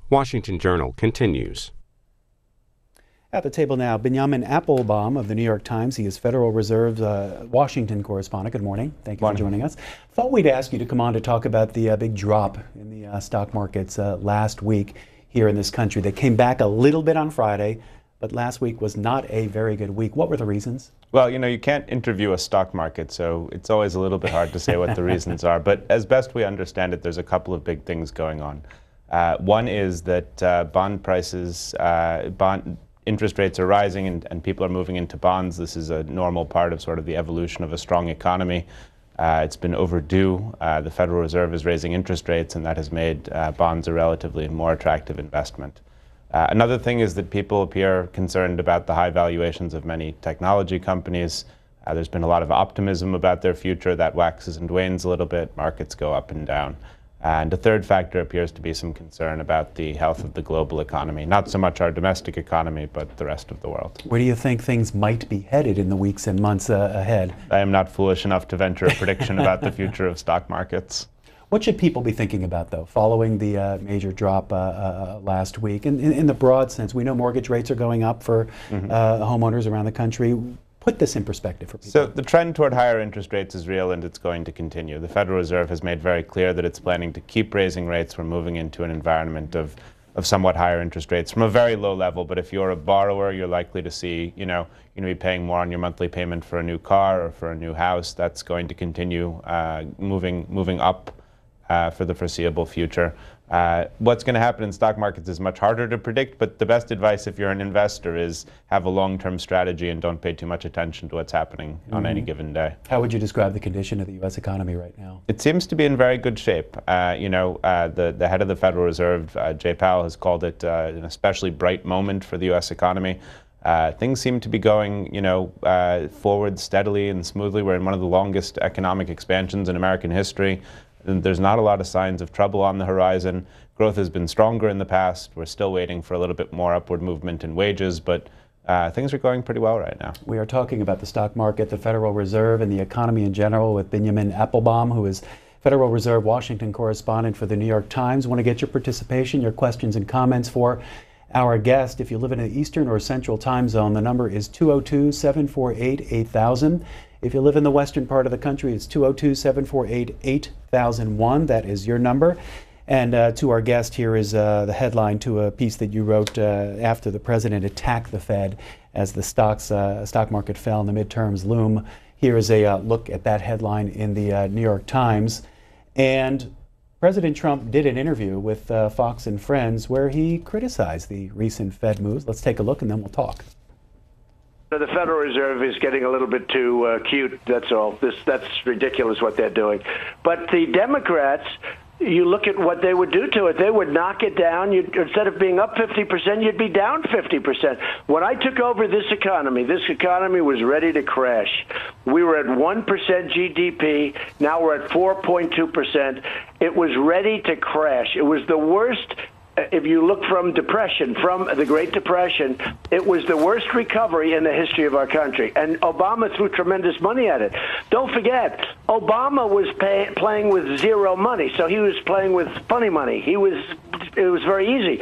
Washington Journal continues. At the table now, Binyamin Appelbaum of the New York Times. He is Federal Reserve Washington correspondent. Good morning. Thank you for joining us. Thought we'd ask you to come on to talk about the big drop in the stock markets last week here in this country. They came back a little bit on Friday, but last week was not a very good week. What were the reasons? Well, you can't interview a stock market, so it's always a little bit hard to say what the reasons are. But as best we understand it, there's a couple of big things going on. One is that bond prices, interest rates are rising and people are moving into bonds. This is a normal part of sort of the evolution of a strong economy. It's been overdue. The Federal Reserve is raising interest rates, and that has made bonds a relatively more attractive investment. Another thing is that people appear concerned about the high valuations of many technology companies. There's been a lot of optimism about their future. That waxes and wanes a little bit. Markets go up and down. And a third factor appears to be some concern about the health of the global economy. Not so much our domestic economy, but the rest of the world. Where do you think things might be headed in the weeks and months ahead? I am not foolish enough to venture a prediction about the future of stock markets. What should people be thinking about, though, following the major drop last week? In the broad sense, we know mortgage rates are going up for homeowners around the country. Put this in perspective for people. So the trend toward higher interest rates is real, and it's going to continue. The Federal Reserve has made very clear that it's planning to keep raising rates. We're moving into an environment of somewhat higher interest rates from a very low level. But if you're a borrower, you're likely to see, you're going to be paying more on your monthly payment for a new car or for a new house. That's going to continue moving up for the foreseeable future. What's going to happen in stock markets is much harder to predict, but the best advice if you're an investor is have a long-term strategy and don't pay too much attention to what's happening on any given day. How would you describe the condition of the U.S. economy right now? It seems to be in very good shape. The head of the Federal Reserve, Jay Powell, has called it an especially bright moment for the U.S. economy. Things seem to be going, forward steadily and smoothly. We're in one of the longest economic expansions in American history. There's not a lot of signs of trouble on the horizon. Growth has been stronger in the past. We're still waiting for a little bit more upward movement in wages, but things are going pretty well right now. We are talking about the stock market, the Federal Reserve, and the economy in general with Binyamin Appelbaum, who is Federal Reserve Washington correspondent for the New York Times. Want to get your participation, your questions and comments for our guest. If you live in an Eastern or Central time zone, the number is 202-748-8000. If you live in the western part of the country, it's 202-748-8001. That is your number. And to our guest, here is the headline to a piece that you wrote after the president attacked the Fed as the stock market fell and the midterms loom. Here is a look at that headline in the New York Times. And President Trump did an interview with Fox and Friends where he criticized the recent Fed moves. Let's take a look and then we'll talk. The Federal Reserve is getting a little bit too cute, that's all. That's ridiculous what they're doing. But the Democrats, you look at what they would do to it. They would knock it down. Instead of being up 50%, you'd be down 50%. When I took over this economy was ready to crash. We were at 1% GDP. Now we're at 4.2%. It was ready to crash. It was the worst. If you look from the Great Depression, it was the worst recovery in the history of our country. And Obama threw tremendous money at it. Don't forget, Obama was playing with zero money, so he was playing with funny money. It was very easy.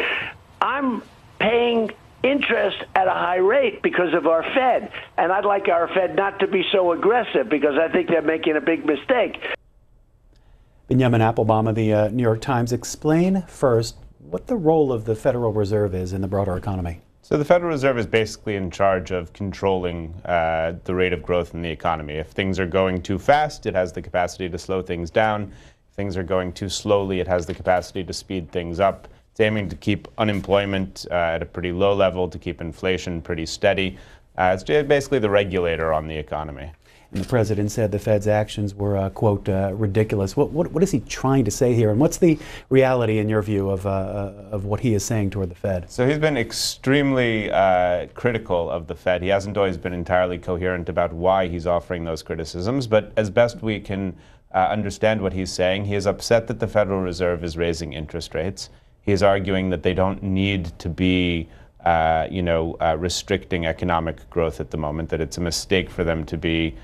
I'm paying interest at a high rate because of our Fed, and I'd like our Fed not to be so aggressive because I think they're making a big mistake. Binyamin Appelbaum of the New York Times. Explain first what the role of the Federal Reserve is in the broader economy. So the Federal Reserve is basically in charge of controlling the rate of growth in the economy. If things are going too fast, it has the capacity to slow things down. If things are going too slowly, it has the capacity to speed things up. It's aiming to keep unemployment at a pretty low level, to keep inflation pretty steady. It's basically the regulator on the economy. And the president said the Fed's actions were, quote, ridiculous. What is he trying to say here? And what's the reality, in your view, of what he is saying toward the Fed? So he's been extremely critical of the Fed. He hasn't always been entirely coherent about why he's offering those criticisms. But as best we can understand what he's saying, he is upset that the Federal Reserve is raising interest rates. He is arguing that they don't need to be restricting economic growth at the moment, that it's a mistake for them to be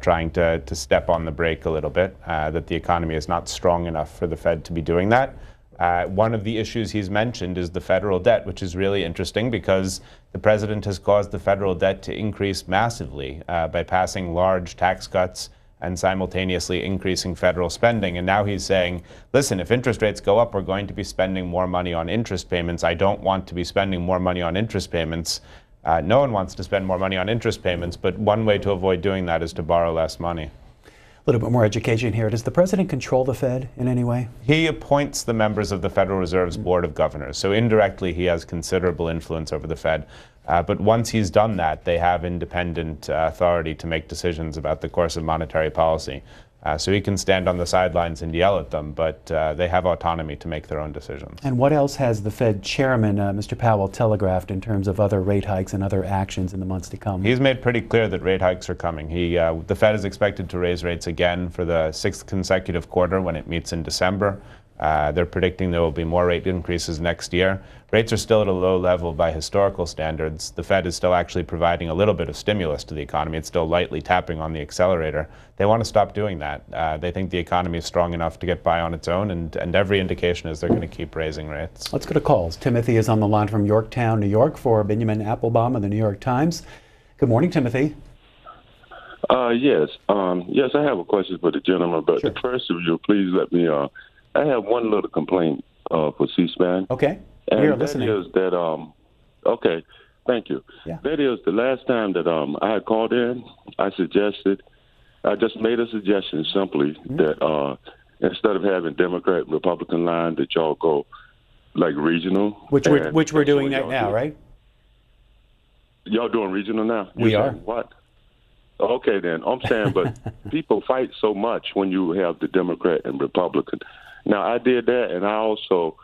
trying to step on the brake a little bit, that the economy is not strong enough for the Fed to be doing that. One of the issues he's mentioned is the federal debt, which is really interesting because the president has caused the federal debt to increase massively by passing large tax cuts and simultaneously increasing federal spending. And now he's saying, listen, if interest rates go up, we're going to be spending more money on interest payments. I don't want to be spending more money on interest payments. No one wants to spend more money on interest payments, but one way to avoid doing that is to borrow less money. A little bit more education here. Does the president control the Fed in any way? He appoints the members of the Federal Reserve's Board of Governors. So indirectly, he has considerable influence over the Fed. But once he's done that, they have independent authority to make decisions about the course of monetary policy. So he can stand on the sidelines and yell at them, but they have autonomy to make their own decisions. And what else has the Fed chairman, Mr. Powell, telegraphed in terms of other rate hikes and other actions in the months to come? He's made pretty clear that rate hikes are coming. The Fed is expected to raise rates again for the 6th consecutive quarter when it meets in December. They're predicting there will be more rate increases next year. Rates are still at a low level by historical standards. The Fed is still actually providing a little bit of stimulus to the economy. It's still lightly tapping on the accelerator. They want to stop doing that. They think the economy is strong enough to get by on its own, and every indication is they're going to keep raising rates. Let's go to calls. Timothy is on the line from Yorktown, New York, for Binyamin Appelbaum of the New York Times. Good morning, Timothy. Yes, I have a question for the gentleman, but Sure. First, if you please let me, I have one little complaint for C-SPAN. Okay, and you're that listening. is that, okay, thank you. Yeah. That is the last time that I had called in, I just made a suggestion simply that instead of having Democrat and Republican line, that y'all go like regional. Which we're doing that right now, right? Y'all doing regional now? We You're are. saying what? Okay, then. I'm saying, but people fight so much when you have the Democrat and Republican. Now, I did that, and I also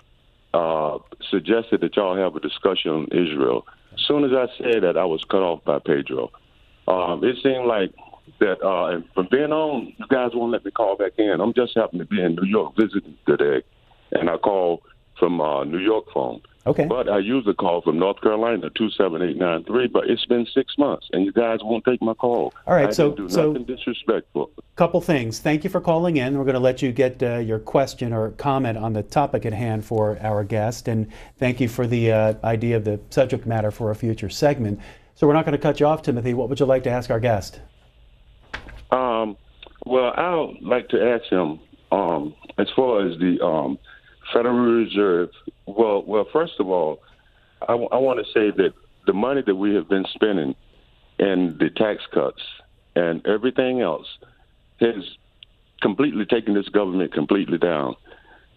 suggested that y'all have a discussion on Israel. As soon as I said that, I was cut off by Pedro. It seemed like that, and from then on, you guys won't let me call back in. I'm just happened to be in New York visiting today, and I called from New York phone. Okay. But I usually call from North Carolina, 27893, but it's been 6 months, and you guys won't take my call. All right, I so- didn't do so- nothing disrespectful. Couple things. Thank you for calling in. We're going to let you get your question or comment on the topic at hand for our guest, and thank you for the idea of the subject matter for a future segment. So we're not going to cut you off, Timothy. What would you like to ask our guest? Well, I would like to ask him, as far as the Federal Reserve, well, first of all, I want to say that the money that we have been spending and the tax cuts and everything else has completely taken this government completely down.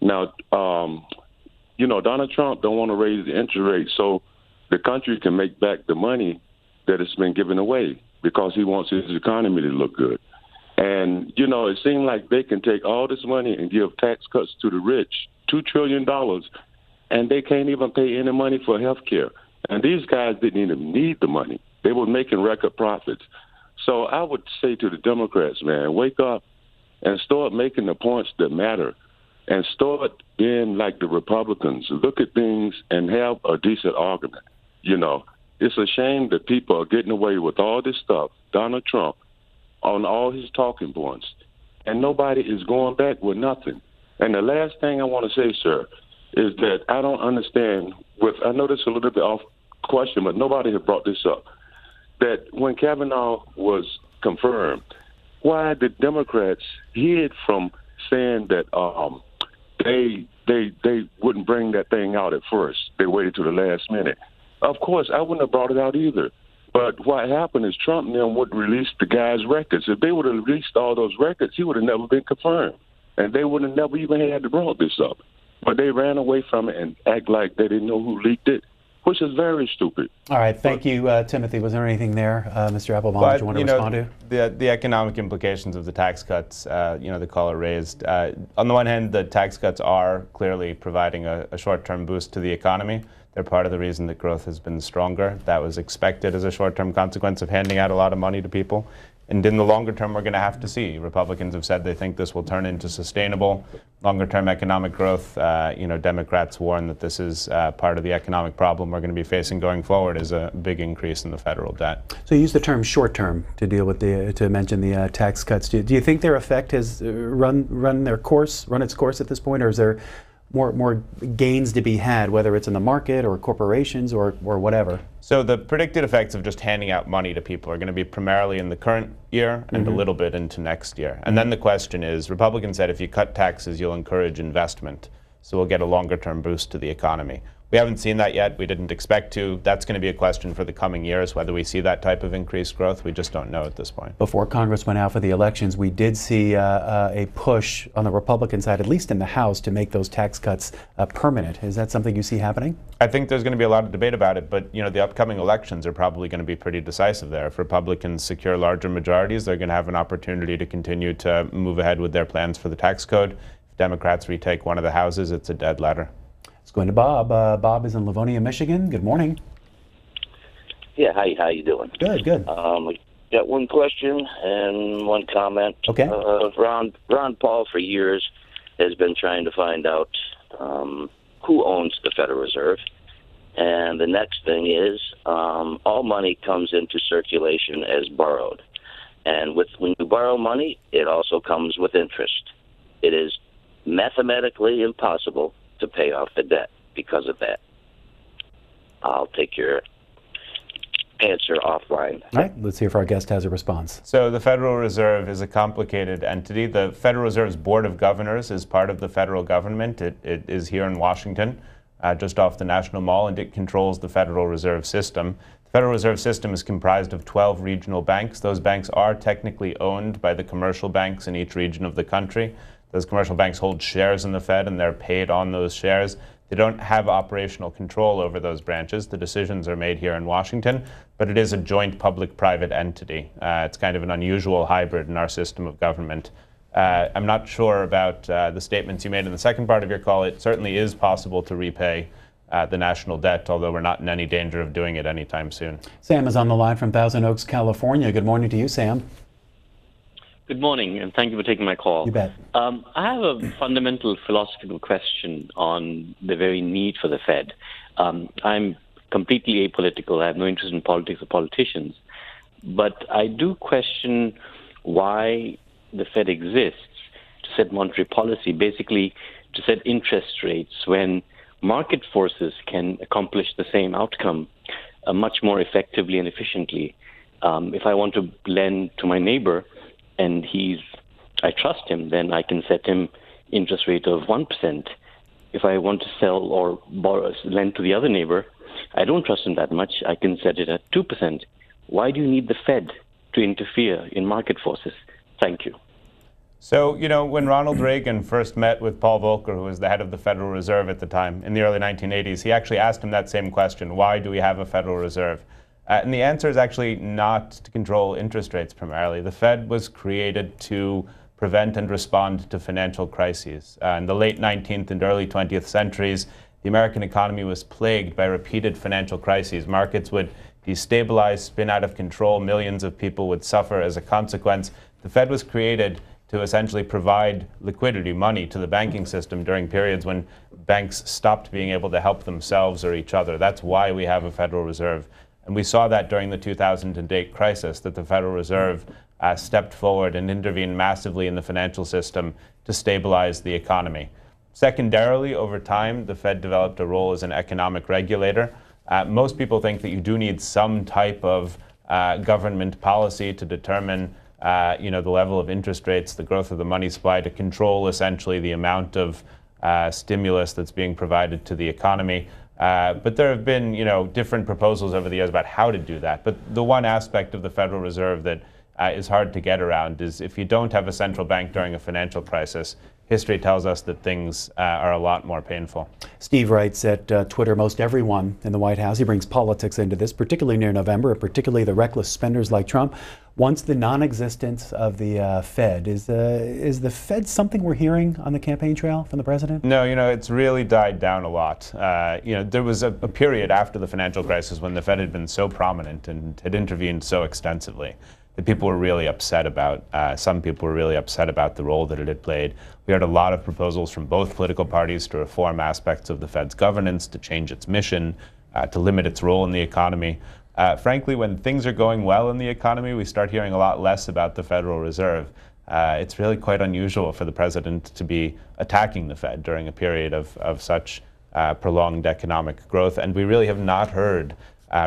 Now, Donald Trump don't want to raise the interest rate so the country can make back the money that it's been given away because he wants his economy to look good. And, it seems like they can take all this money and give tax cuts to the rich, $2 trillion, and they can't even pay any money for health care. And these guys didn't even need the money. They were making record profits. So I would say to the Democrats, man, wake up and start making the points that matter and start being like the Republicans. Look at things and have a decent argument. It's a shame that people are getting away with all this stuff, Donald Trump, on all his talking points, and nobody is going back with nothing. And the last thing I want to say, sir, is that I don't understand, I know this is a little bit off question, but nobody had brought this up, that when Kavanaugh was confirmed, why the Democrats hid from saying that they wouldn't bring that thing out at first. They waited till the last minute. Of course, I wouldn't have brought it out either. But what happened is Trump and them would release the guy's records. If they would have released all those records, he would have never been confirmed. And they would have never even had to brought this up. But they ran away from it and act like they didn't know who leaked it, which is very stupid. All right, thank you, Timothy. Was there anything there, Mr. Appelbaum, that you want to respond to? The economic implications of the tax cuts, the caller raised. On the one hand, the tax cuts are clearly providing a short-term boost to the economy. They're part of the reason that growth has been stronger. That was expected as a short-term consequence of handing out a lot of money to people. And in the longer term, we're going to have to see. Republicans have said they think this will turn into sustainable longer-term economic growth. Democrats warn that this is part of the economic problem we're going to be facing going forward is a big increase in the federal debt. So you use the term short-term to deal with to mention the tax cuts. Do you think their effect has run its course at this point, or is there more gains to be had, whether it's in the market or corporations or whatever? So the predicted effects of just handing out money to people are going to be primarily in the current year and a little bit into next year. And then the question is, Republicans said if you cut taxes, you'll encourage investment. So we'll get a longer-term boost to the economy. We haven't seen that yet. We didn't expect to. That's going to be a question for the coming years, whether we see that type of increased growth. We just don't know at this point. Before Congress went out for the elections, we did see a push on the Republican side, at least in the House, to make those tax cuts permanent. Is that something you see happening? I think there's going to be a lot of debate about it, but the upcoming elections are probably going to be pretty decisive there. If Republicans secure larger majorities, they're going to have an opportunity to continue to move ahead with their plans for the tax code. If Democrats retake one of the houses, it's a dead letter. Let's go into Bob. Bob is in Livonia, Michigan. Good morning. Yeah, how you doing? Good, good. Got one question and one comment. Okay. Ron Paul for years has been trying to find out who owns the Federal Reserve. And the next thing is all money comes into circulation as borrowed. And when you borrow money, it also comes with interest. It is mathematically impossible to pay off the debt because of that. I'll take your answer offline. All right, let's see if our guest has a response. So the Federal Reserve is a complicated entity. The Federal Reserve's Board of Governors is part of the federal government. It is here in Washington, just off the National Mall, and it controls the Federal Reserve System. The Federal Reserve System is comprised of 12 regional banks. Those banks are technically owned by the commercial banks in each region of the country. Those commercial banks hold shares in the Fed, and they're paid on those shares. They don't have operational control over those branches. The decisions are made here in Washington, but it is a joint public-private entity. It's kind of an unusual hybrid in our system of government. I'm not sure about the statements you made in the second part of your call. It certainly is possible to repay the national debt, although we're not in any danger of doing it anytime soon. Sam is on the line from Thousand Oaks, California. Good morning to you, Sam. Good morning, and thank you for taking my call. You bet. I have a fundamental philosophical question on the very need for the Fed. I'm completely apolitical. I have no interest in politics or politicians. But I do question why the Fed exists to set monetary policy, basically to set interest rates when market forces can accomplish the same outcome much more effectively and efficiently. If I want to lend to my neighbor, and I trust him, then I can set him interest rate of 1%. If I want to sell or lend to the other neighbor, I don't trust him that much. I can set it at 2%. Why do you need the Fed to interfere in market forces? Thank you. So, when Ronald Reagan first met with Paul Volcker, who was the head of the Federal Reserve at the time, in the early 1980s, he actually asked him that same question: why do we have a Federal Reserve? And the answer is actually not to control interest rates primarily. The Fed was created to prevent and respond to financial crises. In the late 19th and early 20th centuries, the American economy was plagued by repeated financial crises. Markets would destabilize, spin out of control. Millions of people would suffer as a consequence. The Fed was created to essentially provide liquidity, money, to the banking system during periods when banks stopped being able to help themselves or each other. That's why we have a Federal Reserve. And we saw that during the 2008 crisis, that the Federal Reserve stepped forward and intervened massively in the financial system to stabilize the economy. Secondarily, over time, the Fed developed a role as an economic regulator. Most people think that you do need some type of government policy to determine the level of interest rates, the growth of the money supply, to control essentially the amount of stimulus that's being provided to the economy. But there have been, different proposals over the years about how to do that. But the one aspect of the Federal Reserve that is hard to get around is if you don't have a central bank during a financial crisis, history tells us that things are a lot more painful. Steve writes at Twitter, most everyone in the White House, he brings politics into this, particularly near November, and particularly the reckless spenders like Trump, wants the non-existence of the Fed. Is the Fed something we're hearing on the campaign trail from the president? No, it's really died down a lot. There was a period after the financial crisis when the Fed had been so prominent and had intervened so extensively that people were really upset about. Some people were really upset about the role that it had played. We heard a lot of proposals from both political parties to reform aspects of the Fed's governance, to change its mission, to limit its role in the economy. Frankly, when things are going well in the economy, we start hearing a lot less about the Federal Reserve. it's really quite unusual for the president to be attacking the Fed during a period of such prolonged economic growth. And we really have not heard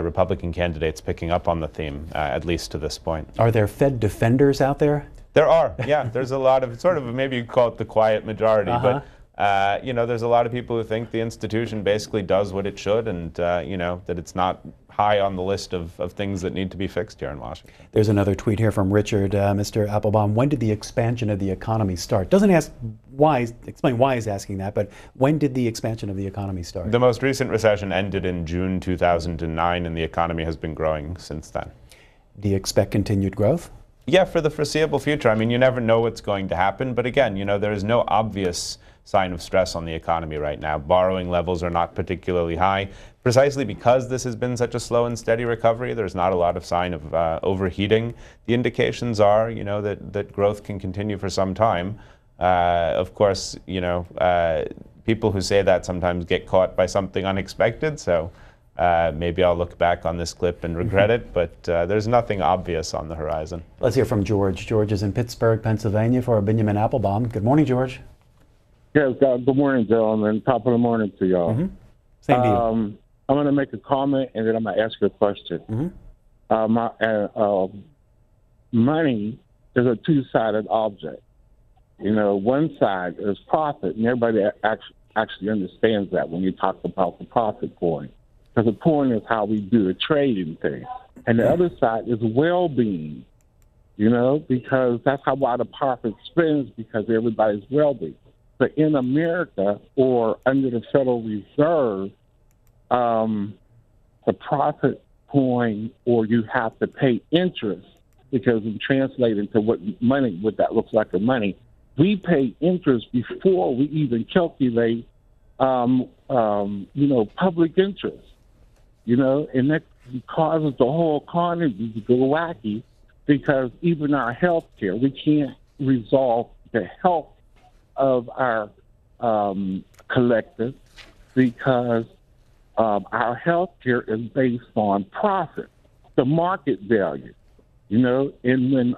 Republican candidates picking up on the theme, at least to this point. Are there Fed defenders out there? There are, yeah. There's a lot of, sort of, maybe you call it the quiet majority, but you know, there's a lot of people who think the institution basically does what it should, and you know, that it's not high on the list of things that need to be fixed here in Washington. There's another tweet here from Richard. Mr. Appelbaum, when did the expansion of the economy start? Doesn't ask why, explain why he's asking that, but when did the expansion of the economy start? The most recent recession ended in June 2009, and the economy has been growing since then. Do you expect continued growth? Yeah, for the foreseeable future. I mean, you never know what's going to happen, but again, you know, there is no obvious sign of stress on the economy right now. Borrowing levels are not particularly high. Precisely because this has been such a slow and steady recovery, there's not a lot of sign of overheating. The indications are, you know, that growth can continue for some time. Of course, you know, people who say that sometimes get caught by something unexpected, so maybe I'll look back on this clip and regret it, but there's nothing obvious on the horizon. Let's hear from George. George is in Pittsburgh, Pennsylvania for Binyamin Appelbaum. Good morning, George. Yes, good morning, gentlemen. Top of the morning to y'all. Same to you. I'm going to make a comment, and then I'm going to ask you a question. Money is a two-sided object. You know, one side is profit, and everybody actually understands that when you talk about the profit point. Because the point is how we do the trading thing. And the other side is well-being, you know, because that's how a lot of profit spends, because everybody's well-being. But in America, or under the Federal Reserve, the profit point, or you have to pay interest, because in translating to what that looks like in money, we pay interest before we even calculate, you know, public interest. You know, and that causes the whole economy to go wacky, because even our health care, we can't resolve the health of our collective, because our health care is based on profit, the market value. You know, and when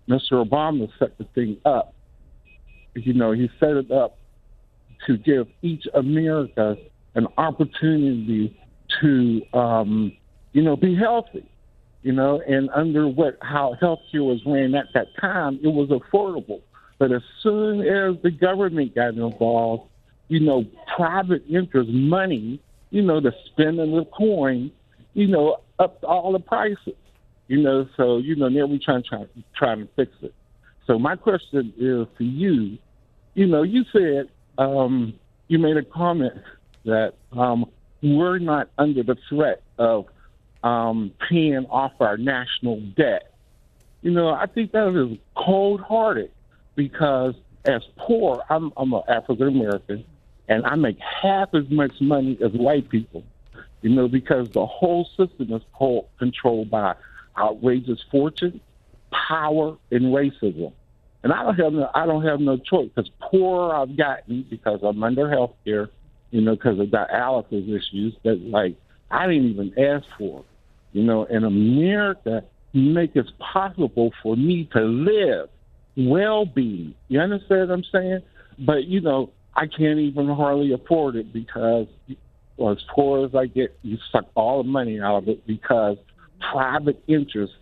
Mr. Obama set the thing up, you know, he set it up to give each America an opportunity to, you know, be healthy, you know, and under how healthcare was ran at that time, it was affordable. But as soon as the government got involved, you know, private interest money, you know, the spending of coin, you know, upped all the prices, you know, so, you know, now we're trying to fix it. So my question is to you, you know, you said, you made a comment that we're not under the threat of paying off our national debt. You know, I think that is cold-hearted, because as poor, I'm an African-American, and I make half as much money as white people, you know, because the whole system is controlled by outrageous fortune, power, and racism. And I don't have no choice, because poorer I've gotten because I'm under health care, you know, because of dialysis issues that, like, I didn't even ask for. You know, in America, make it possible for me to live well-being. You understand what I'm saying? But, you know, I can't even hardly afford it, because, well, as poor as I get, you suck all the money out of it, because private interest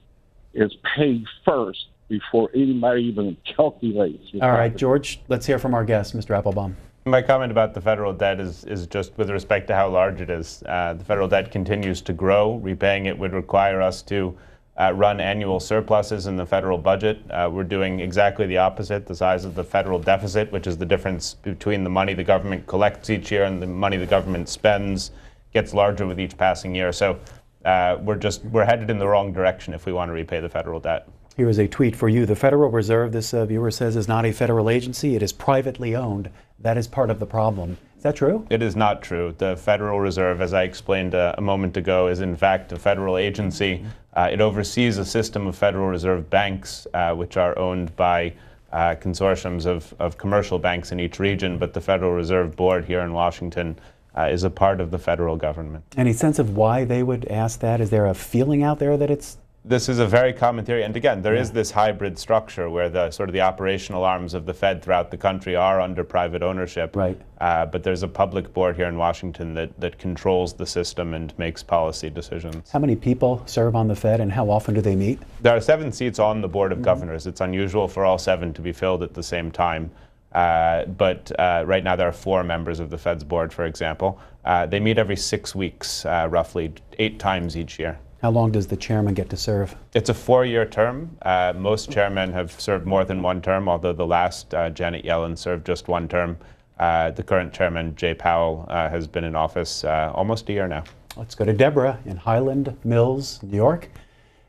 is paid first before anybody even calculates. All right, George, let's hear from our guest, Mr. Appelbaum. My comment about the federal debt is just with respect to how large it is. The federal debt continues to grow. Repaying it would require us to run annual surpluses in the federal budget. We're doing exactly the opposite. The size of the federal deficit, which is the difference between the money the government collects each year and the money the government spends, gets larger with each passing year. So we're headed in the wrong direction if we want to repay the federal debt. Here is a tweet for you. The Federal Reserve, this viewer says, is not a federal agency. It is privately owned. That is part of the problem. Is that true? It is not true. The Federal Reserve, as I explained a moment ago, is in fact a federal agency. It oversees a system of Federal Reserve banks, which are owned by consortiums of commercial banks in each region, but the Federal Reserve Board here in Washington is a part of the federal government. Any sense of why they would ask that? Is there a feeling out there that it's This is a very common theory, and again, there is this hybrid structure where the sort of the operational arms of the Fed throughout the country are under private ownership. Right. But there's a public board here in Washington that controls the system and makes policy decisions. How many people serve on the Fed, and how often do they meet? There are 7 seats on the Board of Governors. It's unusual for all 7 to be filled at the same time. But right now there are 4 members of the Fed's board, for example. They meet every 6 weeks, roughly 8 times each year. How long does the chairman get to serve? It's a 4-year term. Most chairmen have served more than 1 term, although the last, Janet Yellen, served just 1 term. The current chairman, Jay Powell, has been in office almost a year now. Let's go to Deborah in Highland Mills, New York.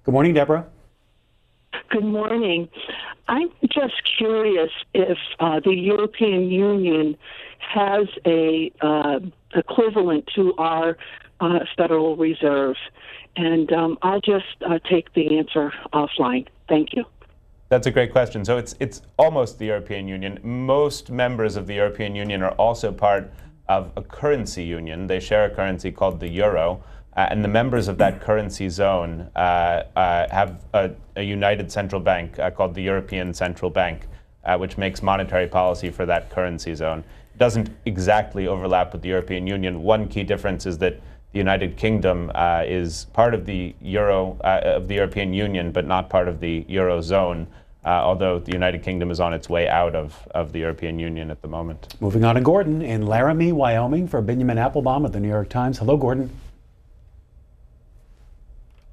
Good morning, Deborah. Good morning. I'm just curious if the European Union has a equivalent to our Federal Reserve. And I'll just take the answer offline. Thank you. That's a great question. So it's almost the European Union. Most members of the European Union are also part of a currency union. They share a currency called the euro. And the members of that currency zone have a united central bank called the European Central Bank, which makes monetary policy for that currency zone. It doesn't exactly overlap with the European Union. One key difference is that the United Kingdom is part of the of the European Union, but not part of the Eurozone, although the United Kingdom is on its way out of the European Union at the moment. Moving on to Gordon in Laramie, Wyoming, for Binyamin Appelbaum of the New York Times. Hello, Gordon.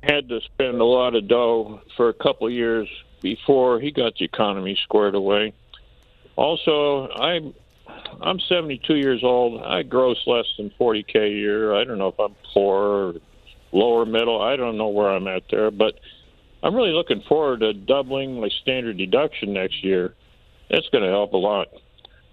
Had to spend a lot of dough for a couple of years before he got the economy squared away. Also, I'm 72 years old. I gross less than $40K a year. I don't know if I'm poor or lower middle. I don't know where I'm at there, but I'm really looking forward to doubling my standard deduction next year. That's going to help a lot.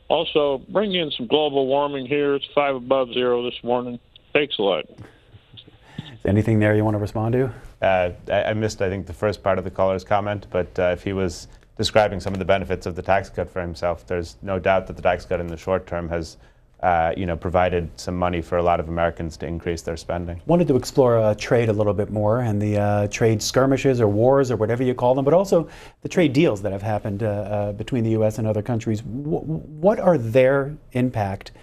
Also, bring in some global warming here. It's 5 above 0 this morning. Thanks a lot. Is anything there you want to respond to? I missed, I think, the first part of the caller's comment, but if he was describing some of the benefits of the tax cut for himself, there's no doubt that the tax cut in the short term has provided some money for a lot of Americans to increase their spending. Wanted to explore trade a little bit more, and the trade skirmishes or wars or whatever you call them, but also the trade deals that have happened between the U.S. and other countries. What are their impact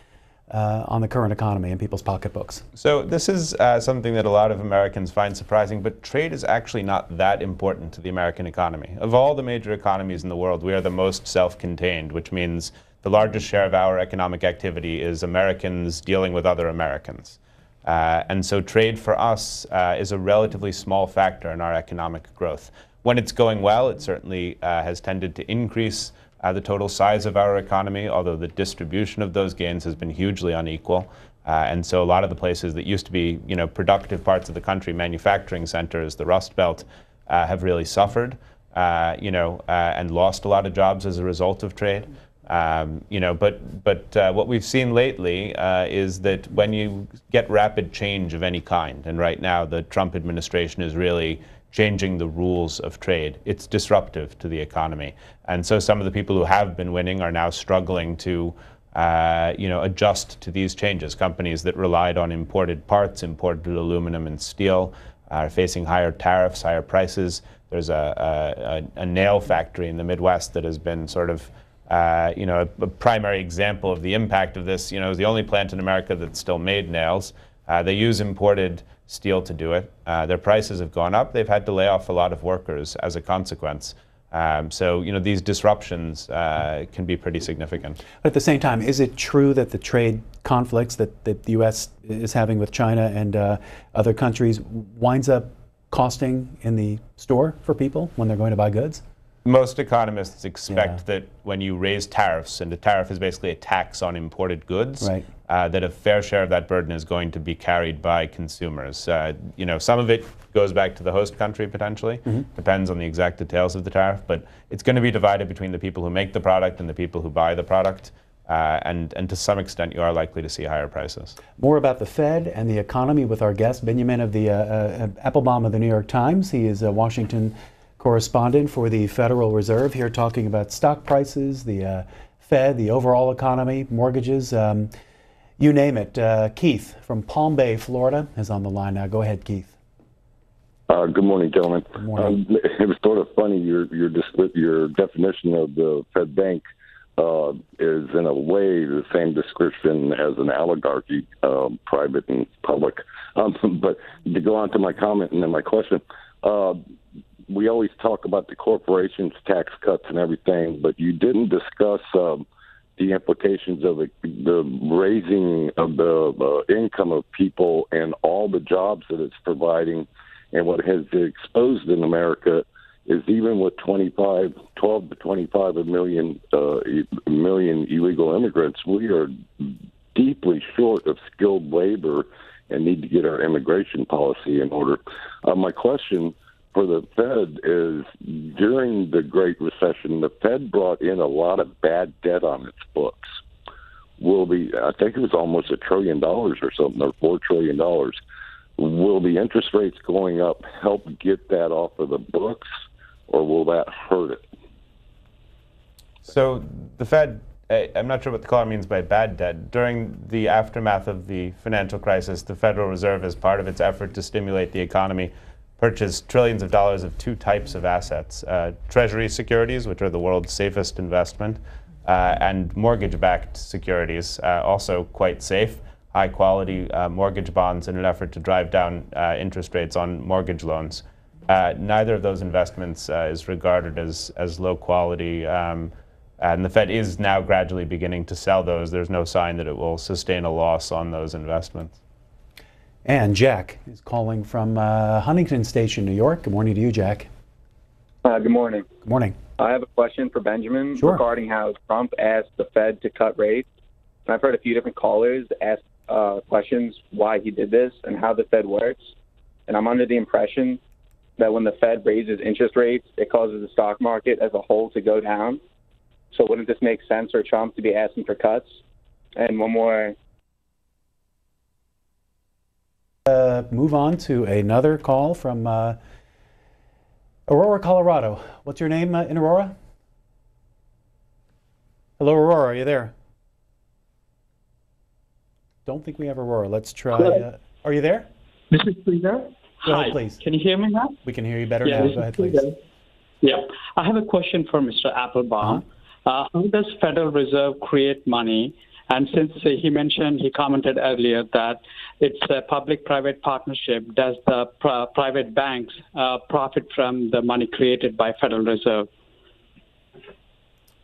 on the current economy and people's pocketbooks? So this is something that a lot of Americans find surprising, but trade is actually not that important to the American economy. Of all the major economies in the world, we are the most self-contained, which means the largest share of our economic activity is Americans dealing with other Americans. And so trade for us is a relatively small factor in our economic growth. When it's going well, it certainly has tended to increase the total size of our economy, although the distribution of those gains has been hugely unequal. And so a lot of the places that used to be, productive parts of the country, manufacturing centers, the Rust Belt, have really suffered, and lost a lot of jobs as a result of trade. But what we've seen lately is that when you get rapid change of any kind, and right now the Trump administration is really changing the rules of trade, it's disruptive to the economy. And so some of the people who have been winning are now struggling to adjust to these changes. Companies that relied on imported parts, imported aluminum and steel, are facing higher tariffs, higher prices. There's a nail factory in the Midwest that has been sort of a primary example of the impact of this. It was the only plant in America that still made nails. They use imported steel to do it. Their prices have gone up. They've had to lay off a lot of workers as a consequence. So these disruptions can be pretty significant. But at the same time, is it true that the trade conflicts that the U.S. is having with China and other countries winds up costing in the store for people when they're going to buy goods? Most economists expect that when you raise tariffs, and a tariff is basically a tax on imported goods, right, that a fair share of that burden is going to be carried by consumers. Some of it goes back to the host country potentially, depends on the exact details of the tariff, but it's going to be divided between the people who make the product and the people who buy the product. And to some extent, you are likely to see higher prices. More about the Fed and the economy with our guest, Binyamin of the Appelbaum of the New York Times. He is a Washington correspondent for the Federal Reserve, here talking about stock prices, the Fed, the overall economy, mortgages, you name it. Keith from Palm Bay, Florida, is on the line now. Go ahead, Keith. Good morning, gentlemen. Good morning. It was sort of funny. Your definition of the Fed Bank is in a way the same description as an oligarchy, private and public. But to go on to my comment and then my question, we always talk about the corporations, tax cuts, and everything, but you didn't discuss the implications of the raising of the income of people and all the jobs that it's providing. And what has exposed in America is even with 12 to 25 million illegal immigrants, we are deeply short of skilled labor and need to get our immigration policy in order. My question for the Fed is, during the Great Recession, the Fed brought in a lot of bad debt on its books. I think it was almost $1 trillion or something, or $4 trillion. Will the interest rates going up help get that off of the books, or will that hurt it? So the Fed, I'm not sure what the caller means by bad debt. During the aftermath of the financial crisis, the Federal Reserve, as part of its effort to stimulate the economy, purchased trillions of dollars of two types of assets: Treasury securities, which are the world's safest investment, and mortgage-backed securities, also quite safe, high-quality mortgage bonds in an effort to drive down interest rates on mortgage loans. Neither of those investments is regarded as low quality, and the Fed is now gradually beginning to sell those. There's no sign that it will sustain a loss on those investments. And Jack is calling from Huntington Station, New York. Good morning to you, Jack. Good morning. Good morning. I have a question for Benjamin regarding how Trump asked the Fed to cut rates. And I've heard a few different callers ask questions why he did this and how the Fed works. And I'm under the impression that when the Fed raises interest rates, it causes the stock market as a whole to go down. So wouldn't this make sense for Trump to be asking for cuts? And one more. Move on to another call from Aurora, Colorado. What's your name in Aurora? Hello, Aurora, are you there? Don't think we have Aurora. Let's try. Are you there? This is Peter. Go ahead, please. Can you hear me now? We can hear you better now. Go ahead, please. Yeah. I have a question for Mr. Appelbaum. How does Federal Reserve create money? And since he commented earlier that it's a public-private partnership, does the private banks profit from the money created by Federal Reserve?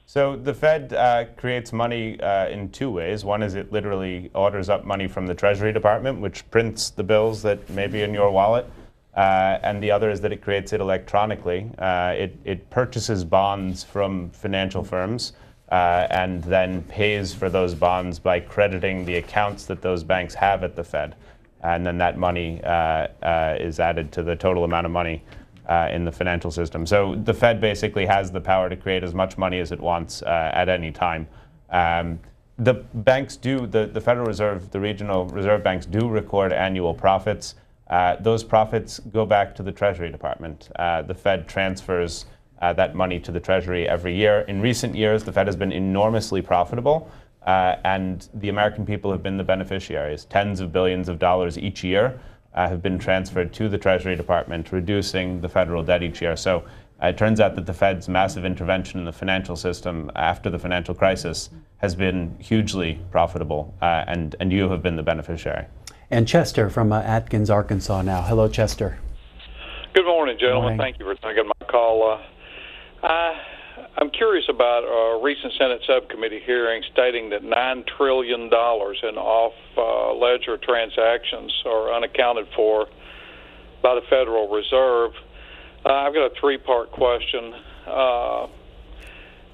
So the Fed creates money in two ways. One is it literally orders up money from the Treasury Department, which prints the bills that may be in your wallet. And the other is that it creates it electronically. It purchases bonds from financial firms and then pays for those bonds by crediting the accounts that those banks have at the Fed. And then that money is added to the total amount of money in the financial system. So the Fed basically has the power to create as much money as it wants at any time. The banks do, the Federal Reserve, the regional reserve banks do record annual profits. Those profits go back to the Treasury Department. The Fed transfers that money to the Treasury every year. In recent years, the Fed has been enormously profitable, and the American people have been the beneficiaries. Tens of billions of dollars each year have been transferred to the Treasury Department, reducing the federal debt each year. So it turns out that the Fed's massive intervention in the financial system after the financial crisis has been hugely profitable, and you have been the beneficiary. And Chester from Atkins, Arkansas now. Hello, Chester. Good morning, gentlemen. Good morning. Thank you for taking my call. I'm curious about a recent Senate subcommittee hearing stating that $9 trillion in off-ledger transactions are unaccounted for by the Federal Reserve. I've got a three-part question.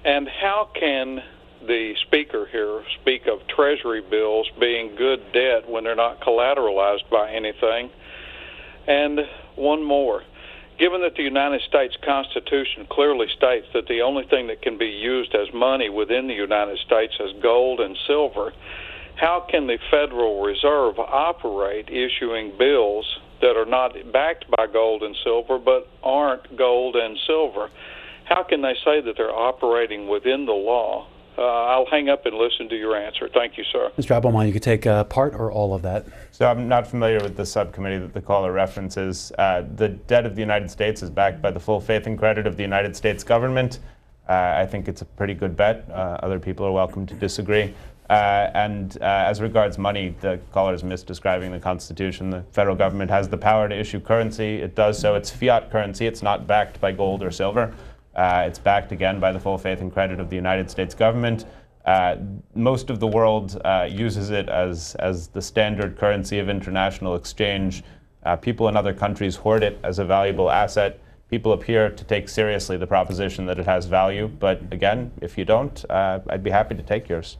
And how can the speaker here speak of Treasury bills being good debt when they're not collateralized by anything? And one more. Given that the United States Constitution clearly states that the only thing that can be used as money within the United States is gold and silver, how can the Federal Reserve operate issuing bills that are not backed by gold and silver but aren't gold and silver? How can they say that they're operating within the law I'll hang up and listen to your answer. Thank you, sir. Mr. Appelbaum, you could take part or all of that. So I'm not familiar with the subcommittee that the caller references. The debt of the United States is backed by the full faith and credit of the United States government. I think it's a pretty good bet. Other people are welcome to disagree. As regards money, the caller is misdescribing the Constitution. The federal government has the power to issue currency. It does so. It's fiat currency. It's not backed by gold or silver. It's backed, again, by the full faith and credit of the United States government. Most of the world uses it as the standard currency of international exchange. People in other countries hoard it as a valuable asset. People appear to take seriously the proposition that it has value. But again, if you don't, I'd be happy to take yours.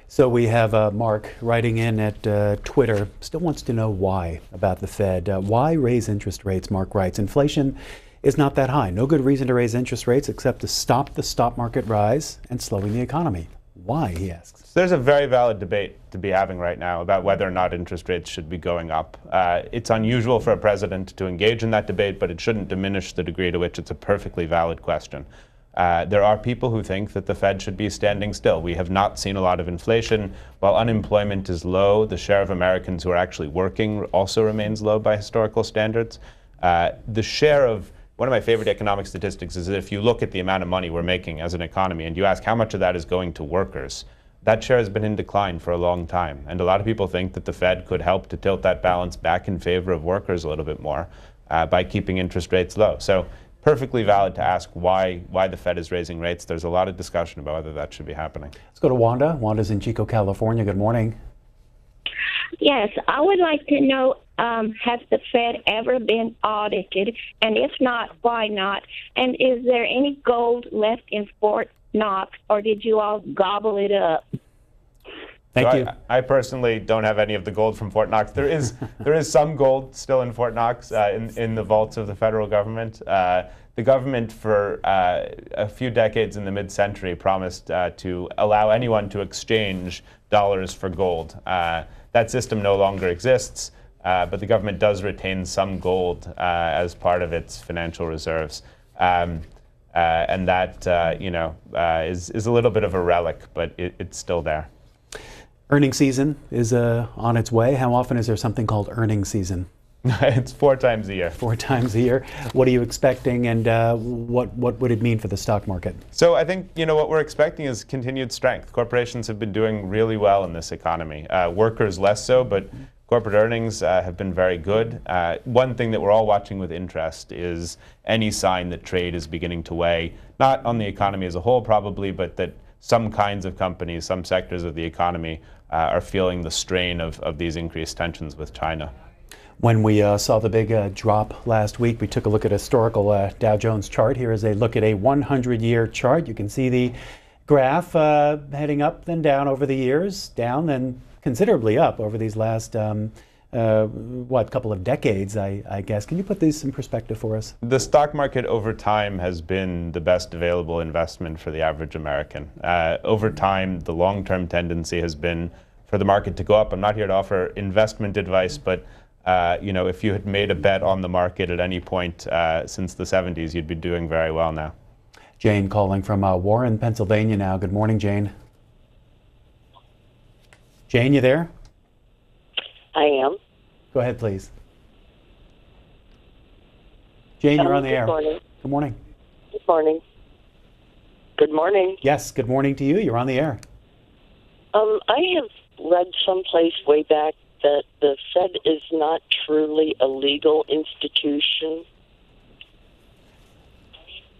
So we have Mark writing in at Twitter, still wants to know why about the Fed. Why raise interest rates, Mark writes. Inflation is not that high. No good reason to raise interest rates except to stop the stock market rise and slowing the economy. Why, he asks. So there's a very valid debate to be having right now about whether or not interest rates should be going up. It's unusual for a president to engage in that debate, but it shouldn't diminish the degree to which it's a perfectly valid question. There are people who think that the Fed should be standing still. We have not seen a lot of inflation. While unemployment is low, the share of Americans who are actually working also remains low by historical standards. The share of One of my favorite economic statistics is that if you look at the amount of money we're making as an economy and you ask how much of that is going to workers, that share has been in decline for a long time. And a lot of people think that the Fed could help to tilt that balance back in favor of workers a little bit more by keeping interest rates low. So perfectly valid to ask why the Fed is raising rates. There's a lot of discussion about whether that should be happening. Let's go to Wanda. Wanda's in Chico, California. Good morning. Yes, I would like to know, has the Fed ever been audited? And if not, why not? And is there any gold left in Fort Knox, or did you all gobble it up? Thank you. I personally don't have any of the gold from Fort Knox. There is some gold still in Fort Knox in the vaults of the federal government. The government for a few decades in the mid-century promised to allow anyone to exchange dollars for gold. That system no longer exists, but the government does retain some gold as part of its financial reserves. And that is a little bit of a relic, but it's still there. Earnings season is on its way. How often is there something called earnings season? It's 4 times a year. 4 times a year. What are you expecting, and what would it mean for the stock market? So I think what we're expecting is continued strength. Corporations have been doing really well in this economy. Workers less so, but corporate earnings have been very good. One thing that we're all watching with interest is any sign that trade is beginning to weigh, not on the economy as a whole probably, but that some kinds of companies, some sectors of the economy are feeling the strain of these increased tensions with China. When we saw the big drop last week, we took a look at a historical Dow Jones chart. Here is a look at a 100-year chart. You can see the graph heading up then down over the years, down then considerably up over these last, couple of decades, I guess. Can you put these in perspective for us? The stock market over time has been the best available investment for the average American. Over time, the long-term tendency has been for the market to go up. I'm not here to offer investment advice, but if you had made a bet on the market at any point since the 70s, you'd be doing very well now. Jane calling from Warren, Pennsylvania now. Good morning, Jane. Jane, you there? I am. Go ahead, please. Jane, you're on the air. Good morning. Good morning. Good morning. Good morning. Yes, good morning to you. You're on the air. I have read someplace way back that the Fed is not truly a legal institution.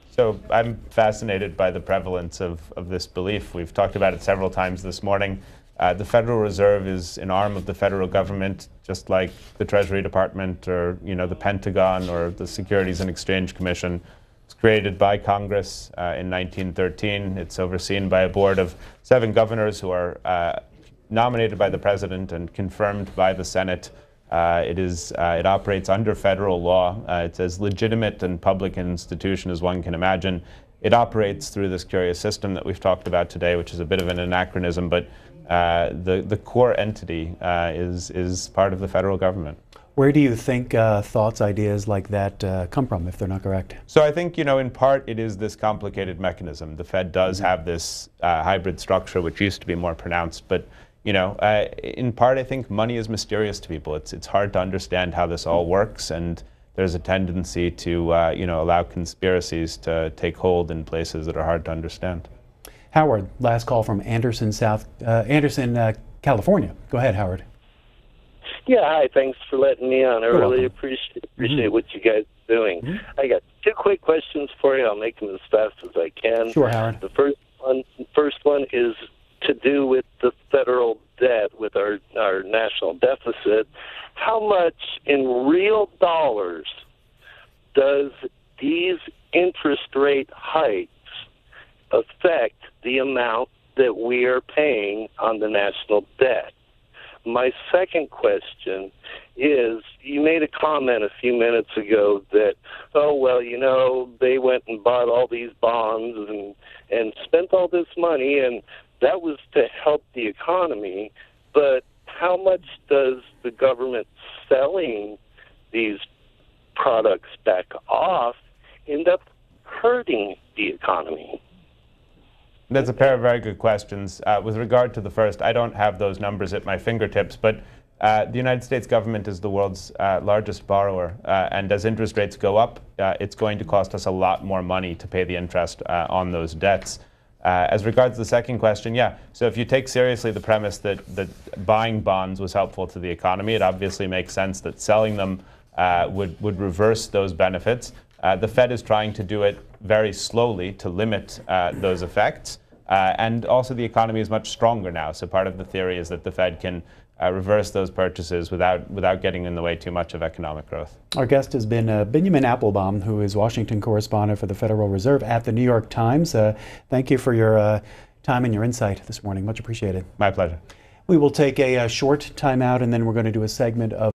So I'm fascinated by the prevalence of this belief. We've talked about it several times this morning. The Federal Reserve is an arm of the federal government, just like the Treasury Department or the Pentagon or the Securities and Exchange Commission. It's created by Congress in 1913. It's overseen by a board of 7 governors who are nominated by the president and confirmed by the Senate. It operates under federal law. It's as legitimate and public an institution as one can imagine. It operates through this curious system that we've talked about today, which is a bit of an anachronism, but the core entity is part of the federal government. Where do you think thoughts, ideas like that come from, if they're not correct? So I think, in part it is this complicated mechanism. The Fed does have this hybrid structure, which used to be more pronounced, but in part I think money is mysterious to people. It's hard to understand how this all works, and there's a tendency to allow conspiracies to take hold in places that are hard to understand. Howard, last call from Anderson, California. Go ahead, Howard. Yeah, hi. Thanks for letting me on. I You're really welcome. appreciate what you guys are doing. I got two quick questions for you. I'll make them as fast as I can. Sure, Howard. The first one is to do with the federal debt, with our national deficit. How much in real dollars does these interest rate hikes affect the amount that we are paying on the national debt? My second question is, you made a comment a few minutes ago that, they went and bought all these bonds and spent all this money, and that was to help the economy. But how much does the government selling these products back off end up hurting the economy? That's a pair of very good questions. With regard to the first, I don't have those numbers at my fingertips, but the United States government is the world's largest borrower, and as interest rates go up, it's going to cost us a lot more money to pay the interest on those debts. As regards the second question, so if you take seriously the premise that buying bonds was helpful to the economy, it obviously makes sense that selling them would reverse those benefits. The Fed is trying to do it very slowly to limit those effects. And also the economy is much stronger now. So part of the theory is that the Fed can reverse those purchases without getting in the way too much of economic growth. Our guest has been Binyamin Appelbaum, who is Washington correspondent for the Federal Reserve at the New York Times. Thank you for your time and your insight this morning. Much appreciated. My pleasure. We will take a short time out, and then we're going to do a segment of